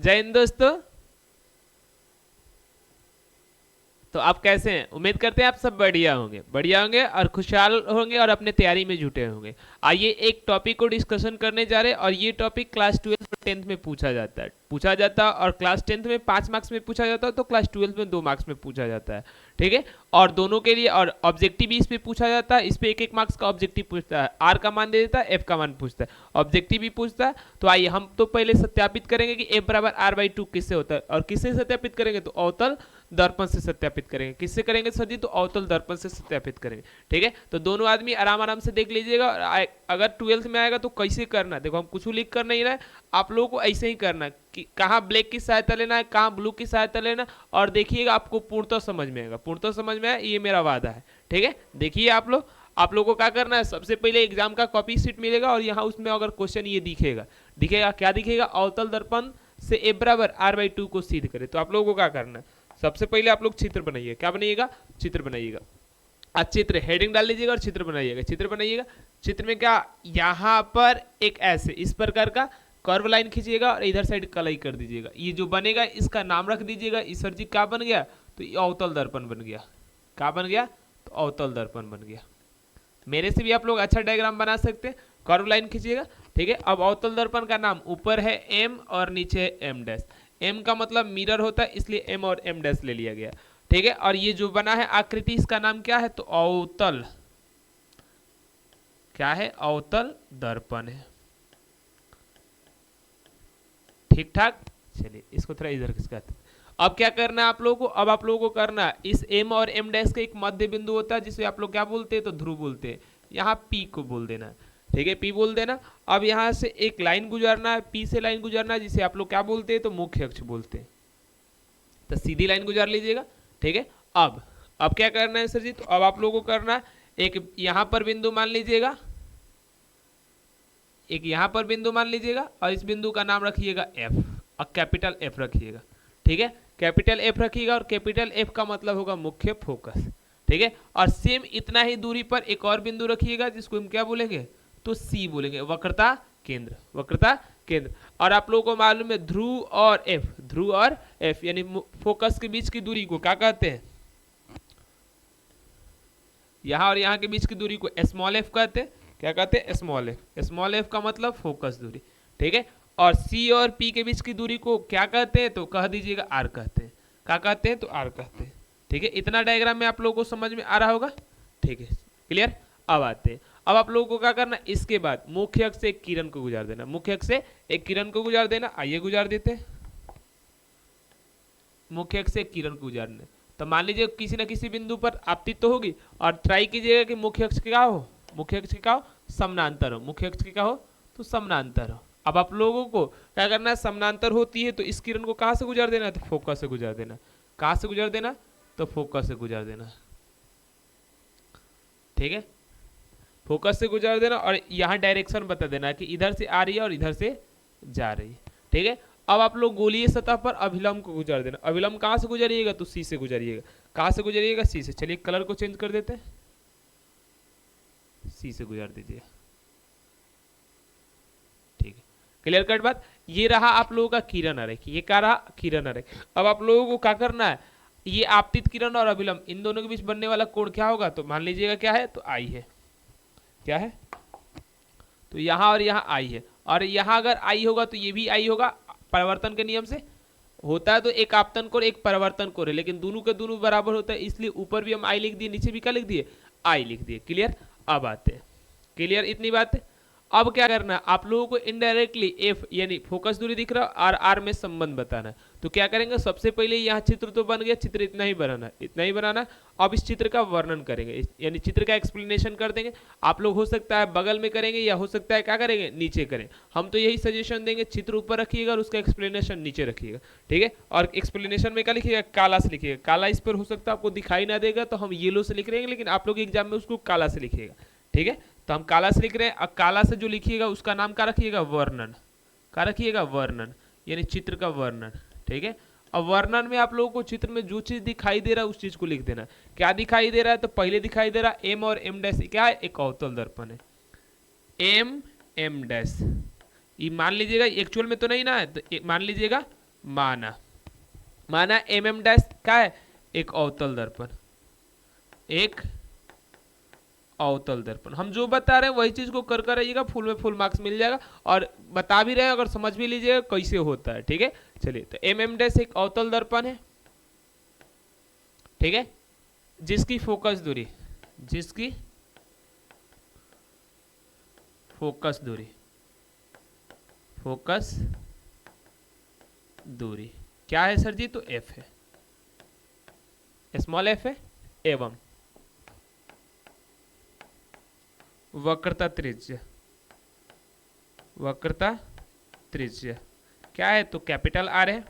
जय हिंद दोस्तों। तो आप कैसे हैं? उम्मीद करते हैं आप सब बढ़िया होंगे और खुशहाल होंगे और अपने तैयारी में जुटे होंगे। आइए एक टॉपिक को डिस्कशन करने जा रहे हैं और ये टॉपिक क्लास 12 और 10th में पूछा जाता है और क्लास 10th में 5 मार्क्स में पूछा जाता है तो क्लास 12 में 2 मार्क्स में पूछा जाता है। ठीक है, और दोनों के लिए और ऑब्जेक्टिव भी इस पे पूछा जाता है। इस पे एक एक मार्क्स का ऑब्जेक्टिव पूछता है, आर का मान दे देता है, एफ का मान पूछता है, ऑब्जेक्टिव भी पूछता है। तो आइए हम तो पहले सत्यापित करेंगे कि एफ बराबर आर बाई 2 किससे होता है, और किससे सत्यापित करेंगे तो अवतल दर्पण से सत्यापित करेंगे। किससे करेंगे सर जी? तो अवतल दर्पण से सत्यापित करेंगे। ठीक है, तो दोनों आदमी आराम आराम से देख लीजिएगा। और अगर 12th में आएगा तो कैसे करना, देखो हम कुछ लिख कर नहीं रहे, आप लोगों को ऐसे ही करना कि कहाँ ब्लैक की सहायता लेना है, कहाँ ब्लू की सहायता लेना, और देखिएगा आपको पूर्णतः समझ में आएगा। पूर्णतः समझ में आया, ये मेरा वादा है। ठीक है, देखिए आप लोगों को क्या करना है, सबसे पहले एग्जाम का कॉपी शीट मिलेगा और यहाँ उसमें अगर क्वेश्चन ये दिखेगा क्या दिखेगा, अवतल दर्पण से ए बराबर आर बाई 2 को सिद्ध करे। तो आप लोगों को क्या करना है, सबसे पहले आप लोग चित्र बनाइए। क्या बनाइएगा? चित्र बनाइएगा। आज चित्र हेडिंग डाल लीजिएगा और चित्र बनाइएगा। चित्र बनाइएगा, चित्र में क्या, यहाँ पर एक ऐसे इस प्रकार का कर्व लाइन खींचिएगा और इधर साइड कलाई कर दीजिएगा। ये जो बनेगा इसका नाम रख दीजिएगा। इस सर जी क्या बन गया? तो ये अवतल दर्पण बन गया। क्या बन गया? तो अवतल दर्पण बन गया। मेरे से भी आप लोग अच्छा डायग्राम बना सकते हैं। कर्व लाइन खींचिएगा। ठीक है, अब अवतल दर्पण का नाम ऊपर है एम और नीचे है एम डैश। एम का मतलब मिरर होता है, इसलिए एम और एम डैश ले लिया गया। ठीक है, और ये जो बना है आकृति, इसका नाम क्या है? तो अवतल, क्या है? अवतल दर्पण है। ठीक ठाक, चलिए इसको थोड़ा इधर खिसकाते। अब क्या करना है आप लोगों को? अब आप लोगों को करना है, इस एम और एम डैश का एक मध्य बिंदु होता है जिसे आप लोग क्या बोलते हैं? तो ध्रुव बोलते हैं। यहाँ पी को बोल देना। ठीक है, पी बोल देना। अब यहाँ से एक लाइन गुजरना है, पी से लाइन गुजरना है, जिसे आप लोग क्या बोलते हैं? तो मुख्य अक्ष बोलते हैं। तो सीधी लाइन गुजार लीजिएगा। ठीक है, अब क्या करना है सर जी? तो अब आप लोगों को करना है, एक यहाँ पर बिंदु मान लीजिएगा, एक यहाँ पर बिंदु मान लीजिएगा और इस बिंदु का नाम रखिएगा एफ और कैपिटल एफ रखिएगा। ठीक है, कैपिटल एफ रखिएगा और कैपिटल एफ का मतलब होगा मुख्य फोकस। ठीक है, और सेम इतना ही दूरी पर एक और बिंदु रखिएगा जिसको हम क्या बोलेंगे? तो सी बोलेंगे, वक्रता केंद्र। वक्रता केंद्र। और आप लोगों को मालूम है ध्रुव और एफ यानी फोकस के बीच की दूरी को क्या कहते हैं? यहाँ और यहाँ के बीच की दूरी को स्मॉल एफ कहते हैं। क्या कहते हैं? Small F. स्मॉल एफ का मतलब फोकस दूरी। ठीक है, और सी और पी के बीच की दूरी को क्या कहते हैं? तो कह दीजिएगा आर कहते हैं। क्या कहते हैं? तो आर कहते हैं। ठीक है, इतना डायग्राम में आप लोगों को समझ में आ रहा होगा। ठीक है, क्लियर। अब आते हैं, अब आप लोगों को क्या करना, इसके बाद मुख्य अक्ष से एक किरण को गुजार देना। मुख्य अक्ष से एक किरण को गुजार देना। आइए गुजार देते हैं। मुख्य अक्ष से एक किरण को गुजारना। तो मान लीजिए किसी न किसी बिंदु पर आपतित तो होगी, और ट्राई कीजिएगा कि मुख्य अक्ष क्या हो, मुख्य अक्ष क्या हो? समानांतर हो। मुख्य अक्ष क्या हो? तो समानांतर हो। अब आप लोगों को क्या करना है, समानांतर होती है तो इस किरण को कहां से गुजार देना है? तो फोकस से गुजार देना। कहां से गुजार देना? तो फोकस से गुजार देना। ठीक है, फोकस से गुजार देना और यहाँ डायरेक्शन बता देना कि इधर से आ रही है और इधर से जा रही है। ठीक है, अब आप लोग गोलीय सतह पर अभिलंब को गुजार देना। अभिलंब कहाँ से गुजारिएगा? तो सी से गुजारिएगा। कहाँ से गुजारिएगा? सी से। चलिए कलर को चेंज कर देते हैं, सी से गुजार दीजिए। ठीक है, क्लियर कट बात। ये रहा आप लोगों का किरण आरेख। ये क्या रहा? किरण आरेख। अब आप लोगों को क्या करना है, ये आपतित किरण और अभिलंब इन दोनों के बीच बनने वाला कोण क्या होगा? तो मान लीजिएगा क्या है? तो आई है। क्या है? तो यहाँ और यहाँ आई है, और यहाँ अगर आई होगा तो ये भी आई होगा। परिवर्तन के नियम से होता है तो एक आपतन कोण एक परिवर्तन कोण है, लेकिन दोनों के दोनों बराबर होता है, इसलिए ऊपर भी हम आई लिख दिए, नीचे भी क्या लिख दिए? आई लिख दिए। क्लियर। अब आते हैं, क्लियर इतनी बात है। अब क्या करना है आप लोगों को, इनडायरेक्टली एफ यानी फोकस दूरी दिख रहा है और आर में संबंध बताना है। तो क्या करेंगे, सबसे पहले यहाँ चित्र तो बन गया, चित्र इतना ही बनाना है, इतना ही बनाना। अब इस चित्र का वर्णन करेंगे, यानी चित्र का एक्सप्लेनेशन कर देंगे। आप लोग हो सकता है बगल में करेंगे या हो सकता है क्या करेंगे, नीचे करें। हम तो यही सजेशन देंगे, चित्र ऊपर रखिएगा और उसका एक्सप्लेनेशन नीचे रखिएगा। ठीक है, और एक्सप्लेनेशन में क्या लिखिएगा? काला से लिखिएगा। काला इस पर हो सकता है आपको दिखाई ना देगा तो हम येलो से लिख रहे हैं, लेकिन आप लोग एग्जाम में उसको काला से लिखिएगा। ठीक है, तो हम काला से लिख रहे हैं, और काला से जो लिखिएगा उसका नाम क्या रखिएगा? वर्णन। क्या रखिएगा? वर्णन, यानी चित्र का वर्णन। ठीक है, अब वर्णन में आप लोगों को चित्र में जो चीज दिखाई दे रहा है उस चीज को लिख देना। क्या दिखाई दे रहा है? तो पहले दिखाई दे रहा है एम और एम डैश क्या है? एक अवतल दर्पण है। एम एम डैश, ये मान लीजिएगा एक्चुअल में तो नहीं ना है, तो मान लीजिएगा माना, माना mm डैश क्या है, एक अवतल दर्पण, एक अवतल दर्पण। हम जो बता रहे हैं वही चीज को कर रहिएगा, फुल में फुल मार्क्स मिल जाएगा, और बता भी रहे हैं, अगर समझ भी लीजिएगा कैसे होता है। ठीक है, चलिए, तो mm डैश एक अवतल दर्पण है, ठीक है, जिसकी फोकस दूरी, जिसकी फोकस दूरी, फोकस दूरी क्या है सर जी, तो f है, स्मॉल f है, एवं वक्रता त्रिज्या, वक्रता त्रिज्या क्या है, तो कैपिटल R है,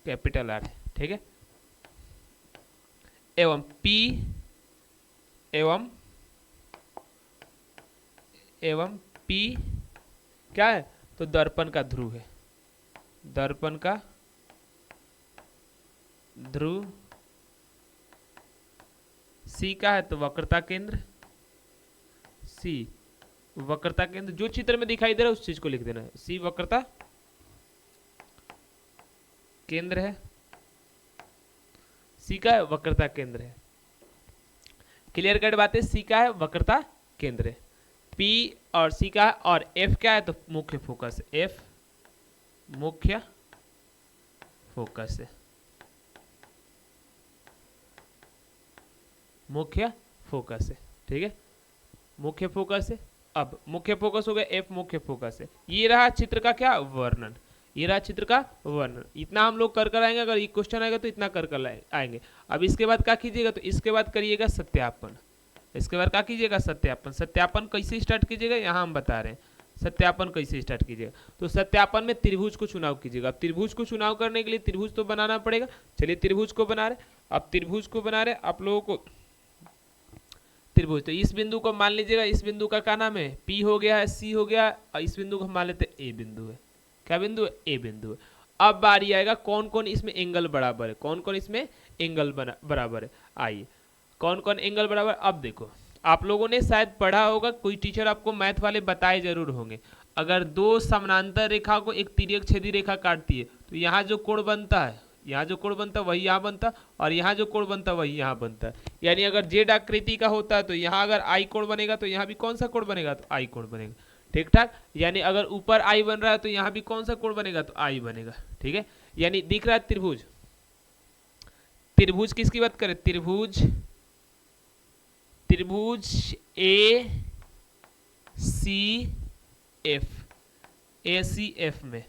कैपिटल R है, ठीक है, एवं P एवं P क्या है, तो दर्पण का ध्रुव है, दर्पण का ध्रुव। C का है, तो वक्रता केंद्र, C वक्रता केंद्र, जो चित्र में दिखाई दे रहा है उस चीज को लिख देना है, C वक्रता केंद्र है, C का है वक्रता केंद्र है, क्लियर कट बात है, C का है वक्रता केंद्र है, P और C का है, और F क्या है, तो मुख्य फोकस, F मुख्य फोकस है, मुख्य फोकस है, ठीक है, मुख्य फोकस है। अब मुख्य फोकस हो गया, F मुख्य फोकस है। ये रहा चित्र का क्या वर्णन, ये रहा चित्र का वर्णन। इतना हम लोग कर आएंगे, अगर ये क्वेश्चन आएगा तो इतना कर आएंगे। अब इसके बाद क्या कीजिएगा, तो इसके बाद करिएगा सत्यापन, इसके बाद क्या कीजिएगा, सत्यापन। सत्यापन कैसे स्टार्ट कीजिएगा, यहाँ हम बता रहे हैं सत्यापन कैसे स्टार्ट कीजिएगा। तो सत्यापन में त्रिभुज को चुनाव कीजिएगा। अब त्रिभुज को चुनाव करने के लिए त्रिभुज तो बनाना पड़ेगा। चलिए त्रिभुज को बना रहे, अब त्रिभुज को बना रहे आप लोगों को त्रिभुज। तो इस बिंदु को मान लीजिएगा, इस बिंदु का क्या नाम है, P हो गया है, C हो गया, और इस बिंदु को हम मान लेते हैं A बिंदु है। क्या बिंदु है, A बिंदु है। अब बारी आएगा कौन कौन इसमें एंगल बराबर है, कौन कौन इसमें एंगल बराबर है। आइए कौन कौन एंगल बराबर। अब देखो आप लोगों ने शायद पढ़ा होगा, कोई टीचर आपको मैथ वाले बताए जरूर होंगे, अगर दो समानांतर रेखा को एक तिर्यक छेदी रेखा काटती है तो यहाँ जो कोण बनता है, यहाँ जो कोण बनता है वही यहाँ बनता, और यहाँ जो कोण बनता है वही यहाँ बनता है। यानी अगर जेड आकृति का होता है तो यहाँ अगर आई कोण बनेगा तो यहाँ भी कौन सा कोण बनेगा, तो आई कोण बनेगा। ठीक ठाक। यानी अगर ऊपर आई बन रहा है तो यहाँ भी कौन सा कोण बनेगा, तो आई बनेगा। ठीक है, यानी दिख रहा है त्रिभुज। त्रिभुज किसकी बात करें, त्रिभुज, त्रिभुज ए सी एफ में,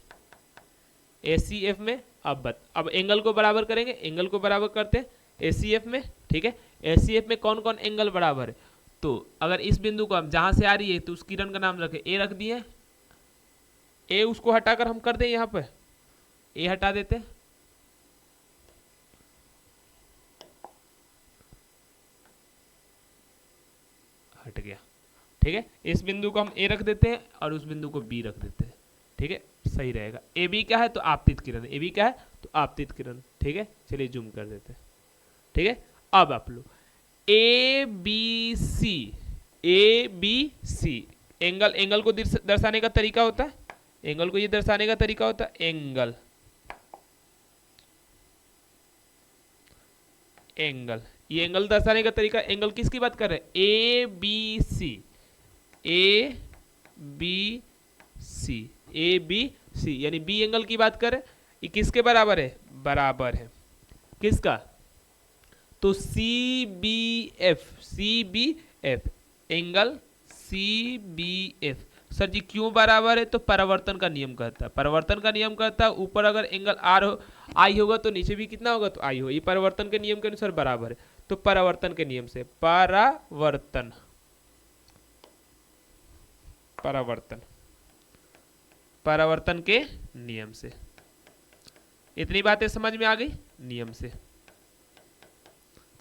ACF में। अब एंगल को बराबर करेंगे, एंगल को बराबर करते हैं ACF में। ठीक है, ACF में कौन कौन एंगल बराबर है, तो अगर इस बिंदु को हम जहां से आ रही है तो उस किरण का नाम रखे A रख दिए, A उसको हटाकर हम कर दें यहाँ पर A हटा देते हैं, हट गया। ठीक है, इस बिंदु को हम A रख देते हैं और उस बिंदु को B रख देते हैं। ठीक है, सही रहेगा। AB क्या है, तो आपतित किरण। AB क्या है, तो आपतित किरण। ठीक है, चलिए जूम कर देते हैं। ठीक है, अब आप लोग ABC, ABC एंगल, एंगल को दर्शाने का तरीका होता है, एंगल को ये दर्शाने का तरीका होता है एंगल, एंगल, ये एंगल दर्शाने का तरीका। एंगल किसकी बात कर रहे हैं, ABC, ABC, ABC यानी B एंगल की बात करें, ये किसके बराबर है, बराबर है किसका, तो CBF, CBF angle CBF। Sir जी क्यों बराबर है, तो परावर्तन का नियम कहता है, परावर्तन का नियम कहता है ऊपर अगर एंगल R हो, I होगा तो नीचे भी कितना होगा, तो I हो। ये परावर्तन के नियम के अनुसार बराबर है, तो परावर्तन के नियम से, परावर्तन, परावर्तन, परावर्तन के नियम से। इतनी बातें समझ में आ गई नियम से।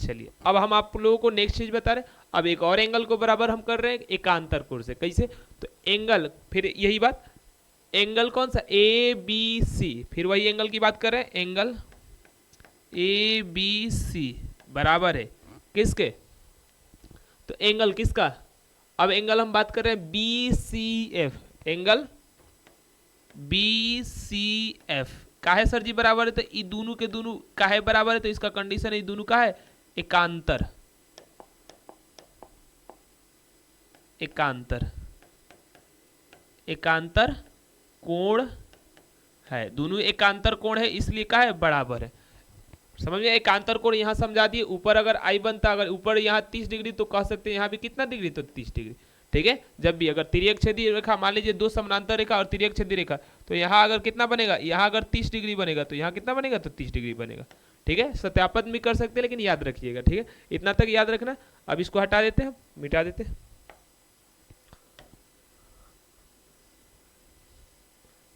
चलिए अब हम आप लोगों को नेक्स्ट चीज बता रहे हैं। अब एक और एंगल को बराबर हम कर रहे हैं एकांतर कोण से। कैसे, तो एंगल, फिर यही बात, एंगल कौन सा, ABC, फिर वही एंगल की बात कर रहे हैं, एंगल ABC बराबर है किसके, तो एंगल किसका, अब एंगल हम बात कर रहे हैं BCF, एंगल BCF का है सर जी बराबर है, तो ये दोनों के दोनों का है बराबर है, तो इसका कंडीशन है दोनों का है एकांतर, एकांतर, एकांतर कोण है, दोनों एकांतर कोण है इसलिए का है बराबर है। समझ में, एकांतर कोण यहां समझा दिए। ऊपर अगर आई बनता, अगर ऊपर यहाँ 30 डिग्री तो कह सकते हैं यहाँ भी कितना डिग्री, तो 30 डिग्री। ठीक है, जब भी अगर तिर्यक छेदी रेखा मान लीजिए दो समानांतर रेखा और तिर्यक छेदी रेखा, तो यहाँ अगर कितना बनेगा, यहाँ अगर 30 डिग्री बनेगा तो यहाँ कितना बनेगा, तो 30 डिग्री बनेगा। ठीक है, सत्यापन भी कर सकते हैं लेकिन याद रखिएगा। ठीक है, इतना तक याद रखना। अब इसको हटा देते हैं, मिटा देते हैं।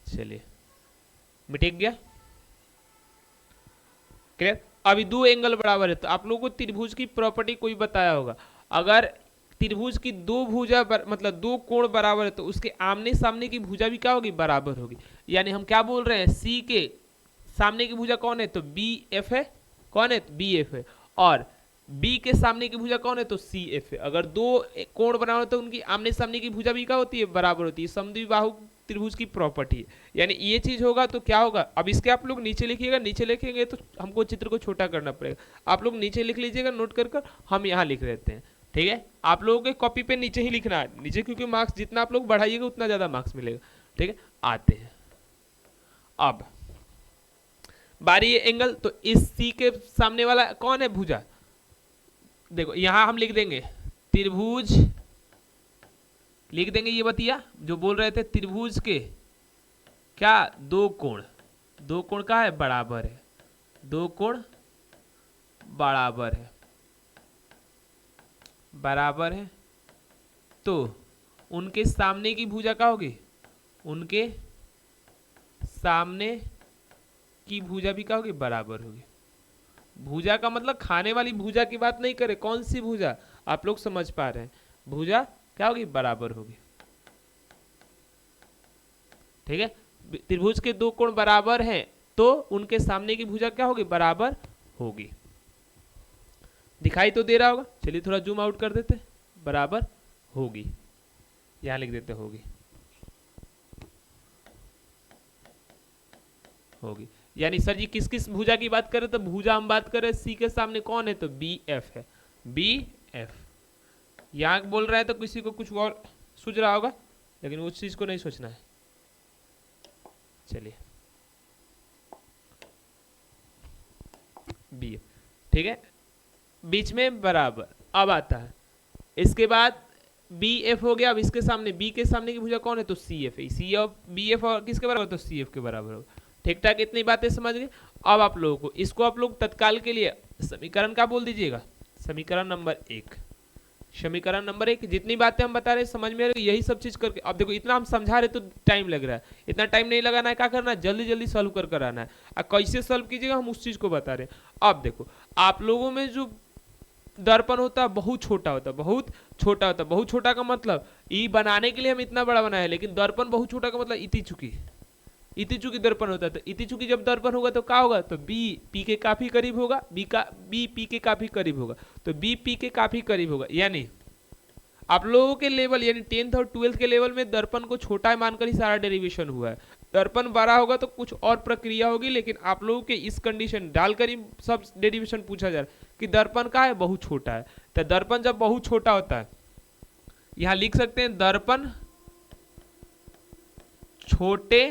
चलिए मिटेक गया, क्लियर। अभी दो एंगल बराबर है, तो आप लोगों को त्रिभुज की प्रॉपर्टी कोई बताया होगा। अगर त्रिभुज की दो भुजा मतलब दो कोण बराबर है, तो उसके आमने सामने की भुजा भी क्या होगी, बराबर होगी। यानी हम क्या बोल रहे हैं, सी के सामने की भुजा कौन है, तो बी एफ है। कौन है, बी एफ है। और बी के सामने की भुजा कौन है, तो सी एफ है। अगर दो कोण बराबर तो उनकी आमने सामने की भुजा भी क्या होती है, बराबर होती है। समद्विबाहु त्रिभुज की प्रॉपर्टी है। यानी ये चीज होगा तो क्या होगा, अब इसके आप लोग नीचे लिखिएगा, नीचे लिखेंगे तो हमको चित्र को छोटा करना पड़ेगा। आप लोग नीचे लिख लीजिएगा नोट कर कर, हम यहाँ लिख देते हैं। ठीक है, आप लोगों के कॉपी पे नीचे ही लिखना है, नीचे, क्योंकि मार्क्स जितना आप लोग बढ़ाइएगा उतना ज्यादा मार्क्स मिलेगा। ठीक है, आते हैं अब बारी एंगल। तो इस सी के सामने वाला कौन है, भुजा। देखो यहां हम लिख देंगे त्रिभुज, लिख देंगे ये बतिया जो बोल रहे थे, त्रिभुज के क्या दो कोण, दो कोण का है बराबर है, दो कोण बराबर है, बराबर है। तो उनके सामने की भुजा क्या होगी, उनके सामने की भुजा भी क्या होगी, बराबर होगी। भुजा का मतलब खाने वाली भुजा की बात नहीं करे, कौन सी भुजा, आप लोग समझ पा रहे हैं। भुजा क्या होगी, बराबर होगी। ठीक है, त्रिभुज के दो कोण बराबर हैं तो उनके सामने की भुजा क्या होगी, बराबर होगी। दिखाई तो दे रहा होगा, चलिए थोड़ा जूम आउट कर देते, बराबर होगी, यहां लिख देते होगी, होगी। यानी सर जी किस किस भुजा की बात करें, तो भुजा हम बात करें सी के सामने कौन है, तो बी एफ है, बी एफ। यहां बोल रहा है तो किसी को कुछ और सूझ रहा होगा, लेकिन उस चीज को नहीं सोचना है। चलिए बी, ठीक है, बीच में बराबर। अब आता है इसके बाद बी एफ हो गया। अब इसके सामने, बी के सामने की भुजा कौन है, तो सी एफ है। सी एफ बी एफ और किसके बराबर, तो सी एफ के बराबर होगा। ठीक ठाक, इतनी बातें समझ गए। अब आप लोगों को इसको आप लोग तत्काल के लिए समीकरण का बोल दीजिएगा, समीकरण नंबर 1, समीकरण नंबर 1। जितनी बातें हम बता रहे हैं समझ में आ रही है, यही सब चीज करके। अब देखो इतना हम समझा रहे तो टाइम लग रहा है, इतना टाइम नहीं लगाना है, क्या करना है, जल्दी जल्दी सॉल्व कर कर आना है। अब कैसे सॉल्व कीजिएगा हम उस चीज को बता रहे हैं। अब देखो आप लोगों में जो दर्पण होता है बहुत छोटा होता है, बहुत छोटा होता है। बहुत छोटा का मतलब ई बनाने के लिए हम इतना बड़ा बनाए, लेकिन दर्पण बहुत छोटा का मतलब इति चुकी, इति चुकी दर्पण होता है। तो इति चुकी जब दर्पण होगा तो क्या होगा, तो बी पी के काफी करीब होगा, बी पी के काफी करीब होगा, तो बी पी के काफी करीब होगा। यानी आप लोगों के लेवल यानी 10th और 12th के लेवल में दर्पण को छोटा मानकर ही सारा डेरिवेशन हुआ है। दर्पण बड़ा होगा तो कुछ और प्रक्रिया होगी, लेकिन आप लोगों के इस कंडीशन डालकर ही सब डेरिवेशन पूछा जा रहा है कि दर्पण का है बहुत छोटा है। तो दर्पण जब बहुत छोटा होता है, यहां लिख सकते हैं दर्पण छोटे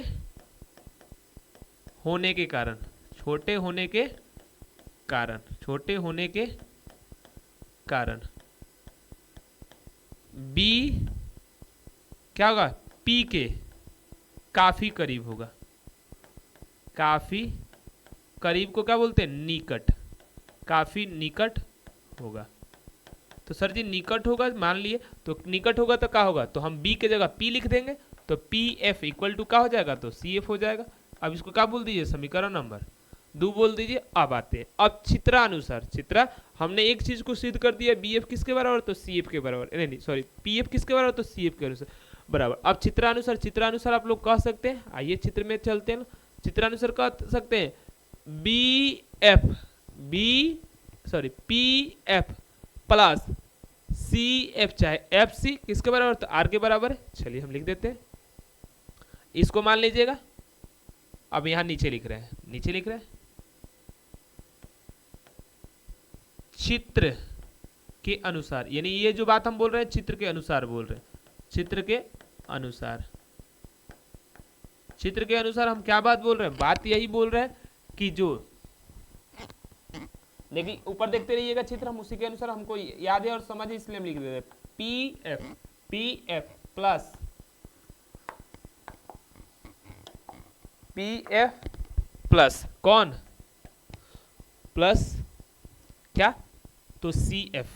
होने के कारण, छोटे होने के कारण, छोटे होने के कारण बी क्या होगा, पी के काफी करीब होगा। काफी करीब को क्या बोलते हैं, निकट, काफी निकट होगा। तो सर जी निकट होगा मान लिए, तो निकट होगा तो क्या होगा, तो हम बी के जगह पी लिख देंगे, तो पी एफ इक्वल टू क्या हो जाएगा, तो सी एफ हो जाएगा। अब इसको क्या बोल दीजिए, समीकरण नंबर 2 बोल दीजिए। अब आते हैं अब चित्रानुसार, चित्रा हमने एक चीज को सिद्ध कर दिया, बी एफ किसके बराबर, तो सी एफ के बराबर, नहीं सॉरी पी एफ किसके बराबर, तो सी एफ के अनुसार बराबर। अब चित्रानुसार, चित्रानुसार आप लोग कह सकते हैं, आइए चित्र में चलते हैं। चित्रानुसार कह सकते हैं B F, B sorry P F plus C F, चाहे एफ सी किसके बराबर, तो आर के बराबर है। चलिए हम लिख देते हैं इसको मान लीजिएगा, अब यहां नीचे लिख रहे हैं, नीचे लिख रहे हैं चित्र के अनुसार, यानी ये जो बात हम बोल रहे हैं चित्र के अनुसार बोल रहे हैं, चित्र के अनुसार। चित्र के अनुसार हम क्या बात बोल रहे हैं, बात यही बोल रहे हैं कि जो, देखिए ऊपर देखते रहिएगा चित्र, हम उसी के अनुसार हमको याद है और समझ है इसलिए हम लिख देते हैं पी एफ प्लस कौन, प्लस क्या, तो सी एफ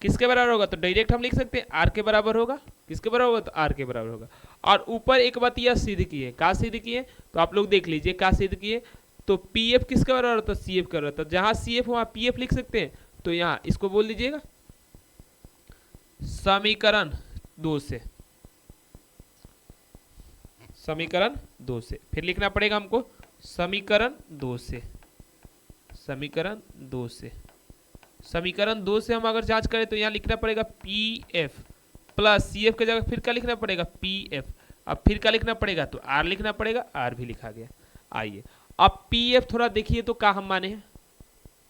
किसके बराबर होगा, तो डायरेक्ट हम लिख सकते हैं आर के बराबर होगा, किसके बराबर होगा, तो आर के बराबर होगा। और ऊपर एक बात यह सिद्ध की है, क्या सिद्ध की है, तो आप लोग देख लीजिए क्या सिद्ध की है, तो पी एफ किसके बराबर होता है, सी एफ का बराबर, तो जहां सी एफ वहां पी एफ लिख सकते हैं, तो यहाँ इसको बोल दीजिएगा समीकरण 2 से, समीकरण 2 से, फिर लिखना पड़ेगा हमको समीकरण 2 से, समीकरण 2 से, समीकरण 2 से हम अगर जांच करें तो यहाँ लिखना पड़ेगा P F plus C F की जगह फिर क्या लिखना पड़ेगा, पी एफ, अब फिर क्या लिखना पड़ेगा, तो आर लिखना पड़ेगा, आर भी लिखा गया। आइए अब पी एफ थोड़ा देखिए तो क्या हम माने हैं,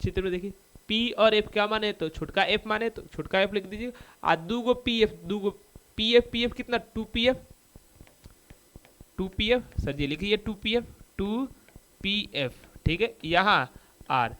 चित्र में देखिए पी और एफ क्या माने, तो छोटका एफ माने, तो छोटका एफ लिख दीजिए। आज दूगो पी एफ कितना, 2 पी एफ सर जी लिखिए 2 पी एफ, ठीक है। यहाँ आर,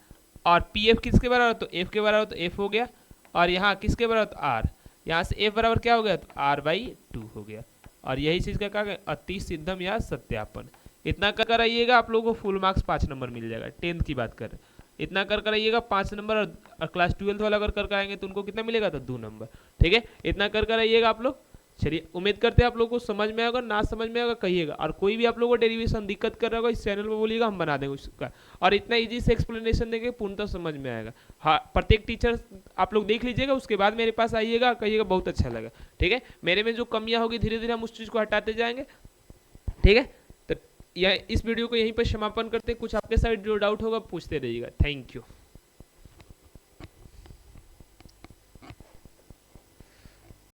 और पी एफ किसके बराबर, तो एफ के बराबर, तो एफ हो गया, और यहाँ किसके बराबर, तो आर, यहाँ से एफ बराबर क्या हो गया, तो आर बाई 2 हो गया। और यही चीज का क्या, अति सिद्धम या सत्यापन। इतना कर आइएगा आप लोगों को फुल मार्क्स 5 नंबर मिल जाएगा, 10th की बात कर, इतना कर आइएगा 5 नंबर, और क्लास 12th वाला अगर कर आएंगे तो उनको कितना मिलेगा, तो 2 नंबर, ठीक है। इतना कर आइएगा आप लोग। चलिए उम्मीद करते हैं आप लोगों को समझ में आएगा, ना समझ में आएगा कहिएगा, और कोई भी आप लोगों को डेरिवेशन दिक्कत कर रहा होगा इस चैनल पर बोलिएगा, हम बना देंगे उसका, और इतना इजी से एक्सप्लेनेशन देंगे पूर्णतः समझ में आएगा। हाँ, प्रत्येक टीचर आप लोग देख लीजिएगा, उसके बाद मेरे पास आइएगा, कहिएगा बहुत अच्छा लगा, ठीक है। मेरे में जो कमियां होगी धीरे धीरे हम उस चीज़ को हटाते जाएंगे, ठीक है। तो यह इस वीडियो को यहीं पर समापन करते हैं, कुछ आपके साइड जो डाउट होगा पूछते रहिएगा। Thank you.